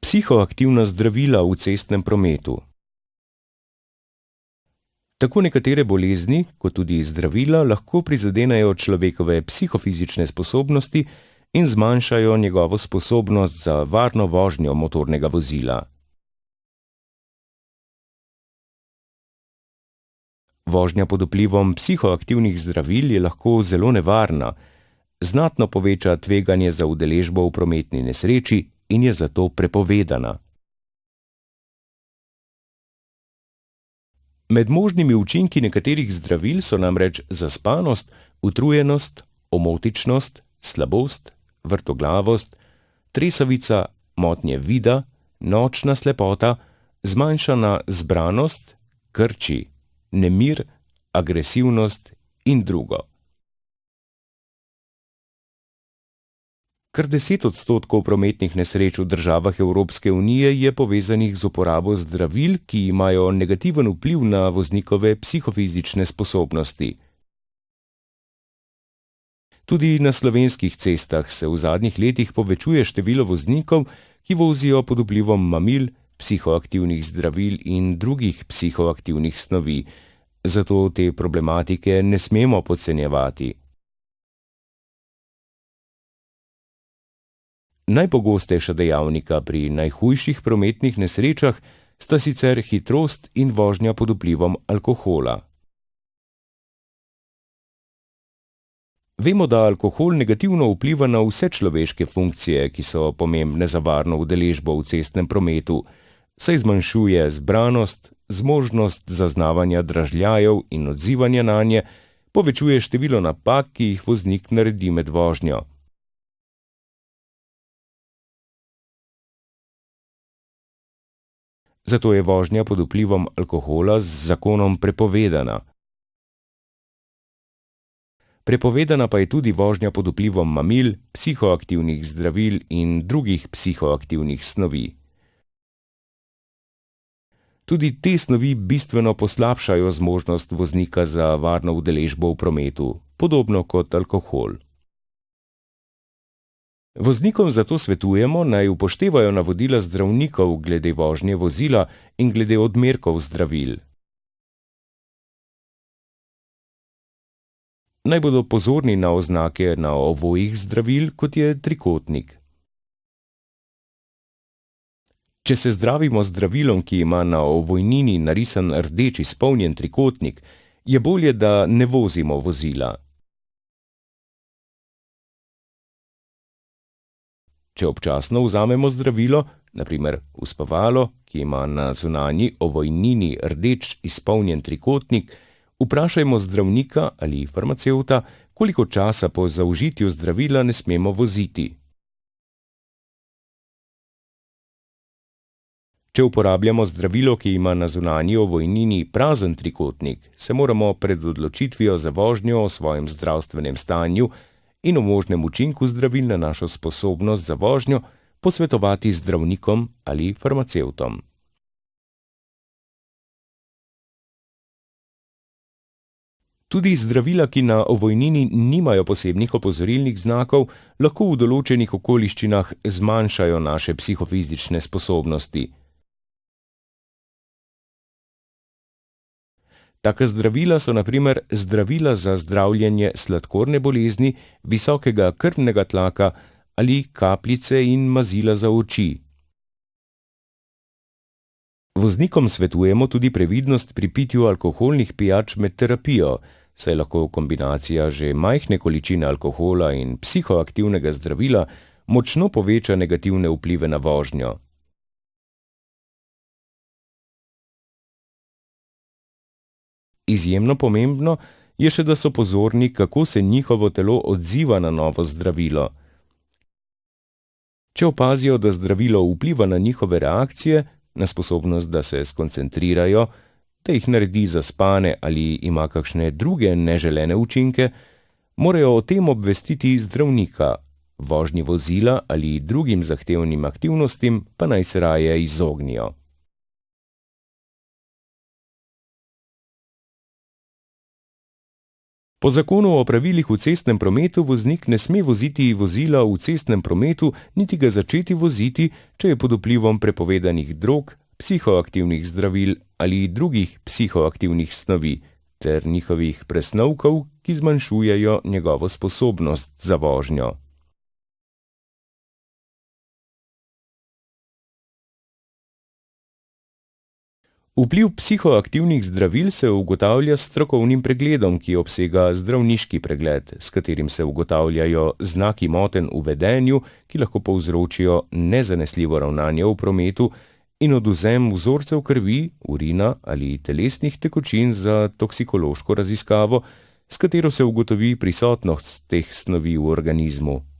Psihoaktivna zdravila v cestnem prometu. Tako nekatere bolezni, kot tudi zdravila, lahko prizadenejo človekove psihofizične sposobnosti in zmanjšajo njegovo sposobnost za varno vožnjo motornega vozila. Vožnja pod vplivom psihoaktivnih zdravil je lahko zelo nevarna, znatno poveča tveganje za udeležbo v prometni nesreči in je zato prepovedana. Med možnimi učinki nekaterih zdravil so namreč zaspanost, utrujenost, omotičnost, slabost, vrtoglavost, tresavica, motnje vida, nočna slepota, zmanjšana zbranost, krči, nemir, agresivnost in drugo. Kar 10% prometnih nesreč v državah Evropske unije je povezanih z uporabo zdravil, ki imajo negativen vpliv na voznikove psihofizične sposobnosti. Tudi na slovenskih cestah se v zadnjih letih povečuje število voznikov, ki vozijo pod vplivom mamil, psihoaktivnih zdravil in drugih psihoaktivnih snovi, zato te problematike ne smemo podcenjevati. Najpogostejša dejavnika pri najhujših prometnih nesrečah sta sicer hitrost in vožnja pod vplivom alkohola. Vemo, da alkohol negativno vpliva na vse človeške funkcije, ki so pomembne za varno udeležbo v cestnem prometu, saj zmanjšuje zbranost, zmožnost zaznavanja dražljajev in odzivanja nanje, povečuje število napak, ki jih voznik naredi med vožnjo. Zato je vožnja pod vplivom alkohola z zakonom prepovedana. Prepovedana pa je tudi vožnja pod vplivom mamil, psihoaktivnih zdravil in drugih psihoaktivnih snovi. Tudi te snovi bistveno poslabšajo zmožnost voznika za varno udeležbo v prometu, podobno kot alkohol. Voznikom zato svetujemo, naj upoštevajo navodila zdravnikov glede vožnje vozila in glede odmerkov zdravil. Naj bodo pozorni na oznake na ovojih zdravil, kot je trikotnik. Če se zdravimo z zdravilom, ki ima na ovojnini narisan rdeč izpolnjen trikotnik, je bolje, da ne vozimo vozila. Če občasno vzamemo zdravilo, na primer uspavalo, ki ima na zunanji ovojnini rdeč izpolnjen trikotnik, vprašajmo zdravnika ali farmacevta, koliko časa po zaužitju zdravila ne smemo voziti. Če uporabljamo zdravilo, ki ima na zunanji ovojnini prazen trikotnik, se moramo pred odločitvijo za vožnjo o svojem zdravstvenem stanju in o možnem učinku zdravil na našo sposobnost za vožnjo posvetovati z zdravnikom ali farmacevtom. Tudi zdravila, ki na ovojnini nimajo posebnih opozorilnih znakov, lahko v določenih okoliščinah zmanjšajo naše psihofizične sposobnosti. Taka zdravila so na primer zdravila za zdravljenje sladkorne bolezni, visokega krvnega tlaka ali kapljice in mazila za oči. Voznikom svetujemo tudi previdnost pri pitju alkoholnih pijač med terapijo, saj lahko kombinacija že majhne količine alkohola in psihoaktivnega zdravila močno poveča negativne vplive na vožnjo. Izjemno pomembno je še, da so pozorni, kako se njihovo telo odziva na novo zdravilo. Če opazijo, da zdravilo vpliva na njihove reakcije, na sposobnost, da se skoncentrirajo, da jih naredi zaspane ali ima kakšne druge neželene učinke, morajo o tem obvestiti zdravnika, vožnji vozila ali drugim zahtevnim aktivnostim pa naj se raje izognijo. Po zakonu o pravilih v cestnem prometu voznik ne sme voziti vozila v cestnem prometu, niti ga začeti voziti, če je pod vplivom prepovedanih drog, psihoaktivnih zdravil ali drugih psihoaktivnih snovi ter njihovih presnovkov, ki zmanjšujejo njegovo sposobnost za vožnjo. Vpliv psihoaktivnih zdravil se ugotavlja s strokovnim pregledom, ki obsega zdravniški pregled, s katerim se ugotavljajo znaki motenj v vedenju, ki lahko povzročijo nezanesljivo ravnanje v prometu, in odvzem vzorcev krvi, urina ali telesnih tekočin za toksikološko raziskavo, s katero se ugotovi prisotnost teh snovi v organizmu.